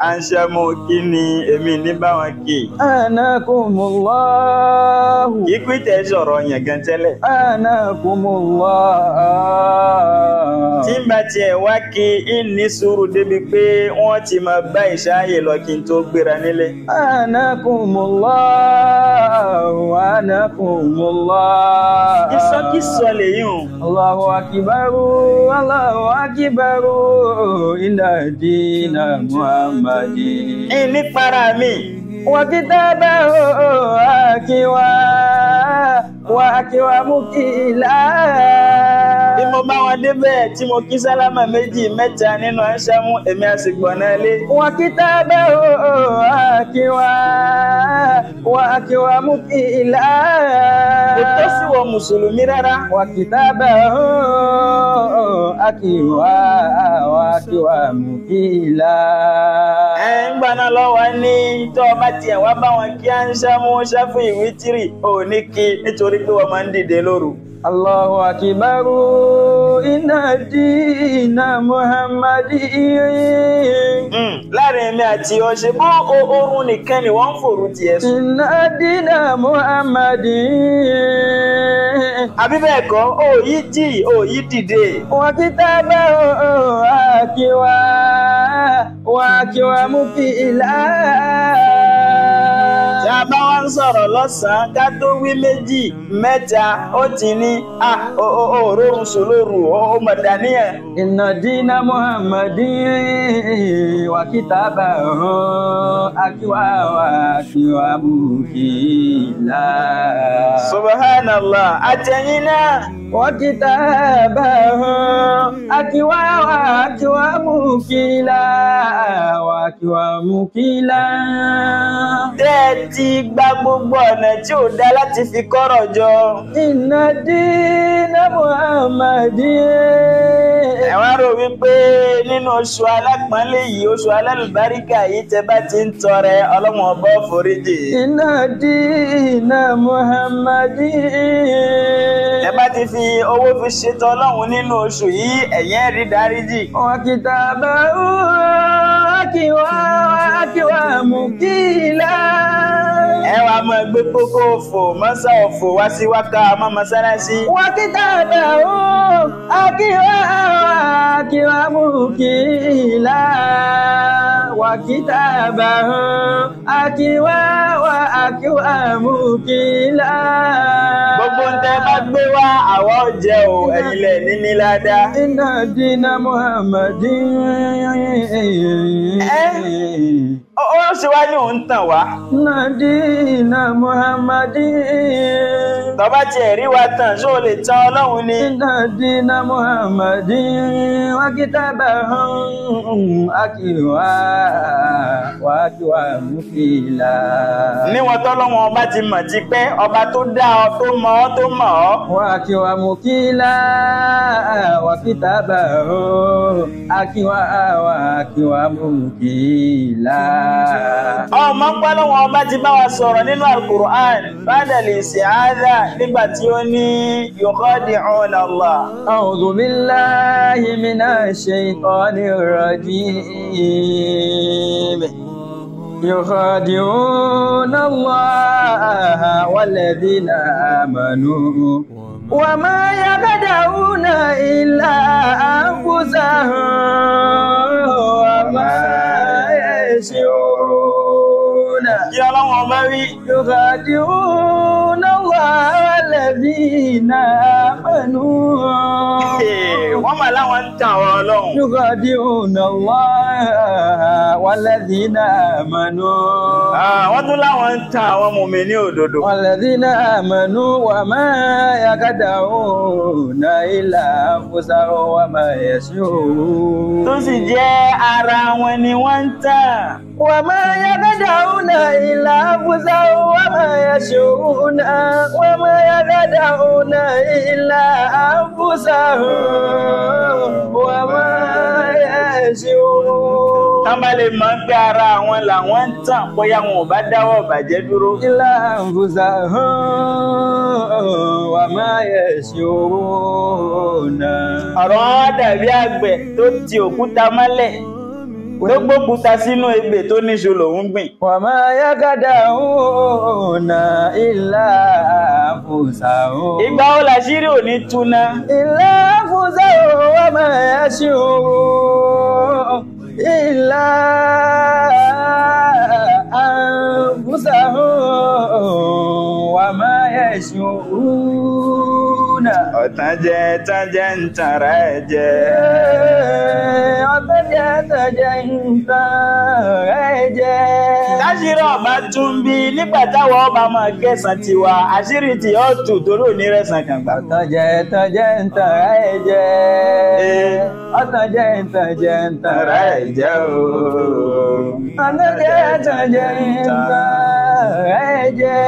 Anṣamu kí ni èmi ní báwọn kì. Anakumullahu. Ikú ìtẹ̀ sọ̀rọ̀ yẹn gan tẹ́lẹ̀. Anakumullahu. Tí n bá tiẹ̀ wá kí n ní sùúrù débi pé wọ́n ti máa bá ìṣááyè lọ kí n tó gbéra nílé. Anakumullahu. Anakumullahu. Ìsọkísọ lèyí hùn. Allahu akibaru. Allahu akibaru. Inna dina Muhammadin. Ìní para mi. Wa kitabahu akiwa mukila. Bí mo bá wọn débẹ̀ tí mo kí sálámà méjì mẹ́ta nínú Anṣamu èmi àsìgbọ̀n náà lé. Wa kitabahu akiwa mukila. Kò tó sí wọ Mùsùlùmí rárá. Wa kitabahu akiwa mukila. Ń gbaná lọ́wọ́ ní tó ọba tiẹ̀ wá bá wọn kí Anṣamu ṣáfù ìwítírì ò ní kí nítorí pé wọ́n máa ń dìde lóru. Allahu akibaru. Inna dina Muhammadin. Láàrin èmi àti ọṣẹ bó oorun nìkan ni wọ́n ń fòrú tiẹ̀ sùn. Inna dina Muhammadin. Àbí bẹ́ẹ̀ kọ́, ó yí jì, ó yí dìde. Wa kitabahu akiwa mukila. Tí a bá wá ń sọ̀rọ̀ lọ́sàn-án ká tó wí méjì mẹ́ta ó ti ní òórùn sòlóru ó mọ̀dàníyàn. Inna dina Muhammadin wa kitabahu akiwa mukila. Subhanallah, àtẹ̀yìn náà. Wa kitabahu akiwa mukila. Tẹ́ẹ̀tì gba gbogbo ọ̀nà tí ò dá láti fi kọ́rọ̀ jọ. Inna dina Muhammadin. Ẹ wá rò wípé nínú oṣù alápọ̀nlé yìí, oṣù alálùbáríkà yìí tẹ́ bá ti ń tọrẹ Ọlọ́run ọba ó foríjì. Inna dina Muhammadin. Ẹ bá ti fi owó fi ṣètò Ọlọ́run nínú oṣù yìí, ẹ̀yin rí dáríjì. Wa kitabahu akiwa mukila. Ẹ wá máa gbé kókó òfò, mọ́sá òfò wá sí wákà ọmọ mọ́sálásí. Wa kitabahu akiwa mukila. Wa kitabahu akiwa mukila. Gbogbo ń tẹ́ bá gbé wá àwa ó jẹ ò ẹ̀yin lẹ̀ níní ládàá. Inna dina Muhammadin. Ó ṣe wá ní òun tàn wá. Inna dina Muhammadin. Tọ́bá ti ẹ̀rí wa tàn ṣó lè tán Ọlọ́run ni. Inna dina Muhammadin wa kitabahu akiwa mukila. Níwọ̀n tọ́lọ́wọ́n ọba ti mọ̀ ti pẹ́, ọba tó dá ọ tó mọ̀ ọ́ tó mọ̀ ọ́. Wa akiwa mukila. Wa kitabahu akiwa mukila. Ọmọ ń pẹ́ lọ́wọ́n ọba ti bá wa sọ̀rọ̀ nínú Al-Qur'an ba'dal isti'adha nígbà tí ó ní yukhadi'una Allah. A'udhu billahi minash shaytanir rajim. يخادعون الله والذين آمنوا وما يخدعون إلا أنفسهم وما يشعرون. يخادعون الله والذين آمنوا. Wọ́n máa láwọn ń tàn ọ́ Ọlọ́run. يخادعون الله والذين آمنوا. Wọ́n tún láwọn ń tàn àwọn mùmínì òdodo. والذين آمنوا وما يخدعون إلا أنفسهم وما يشعرون. Tó sì jẹ́ ara wọn ni wọ́n ń tàn. وما يخدعون إلا أنفسهم وما يشعرون. وما يخدعون إلا أنفسهم وما يشعرون. Tán bá lè mọ̀ pé ara àwọn làwọn ń tàn bóyá wọn ò bá dáwọ́ bàjẹ́ dúró. إلا أنفسهم وما يشعرون. Ọ̀rọ̀ wọn dàbí àgbẹ̀ tó ti òkúta mọ́lẹ̀ tó gbókúta sínú ebè tó níṣu lòun gbìn. وما يخدعون إلا أنفسهم Ìgbà wo làṣírí ò ní túná? إلا أنفسهم وما يشعرون إلا أنفسهم وما يشعرون. Ọ̀tàn jẹ́ ń tànra ẹ̀ jẹ. Ọ̀tàn jẹ́ ń tànra ẹ̀ jẹ. Táṣírí ọba tún bí nígbà táwọn ọba máa kẹsàn tiwa, àṣírí tí ó tù torí ò ní rẹ̀sàn kan gbà. Ọ̀tàn jẹ́ ń tànra ẹ̀ jẹ. Ọ̀tàn jẹ́ ń tànra ẹ̀ jẹ ooo. Ọ̀tàn jẹ́ ń tànra ẹ̀ jẹ.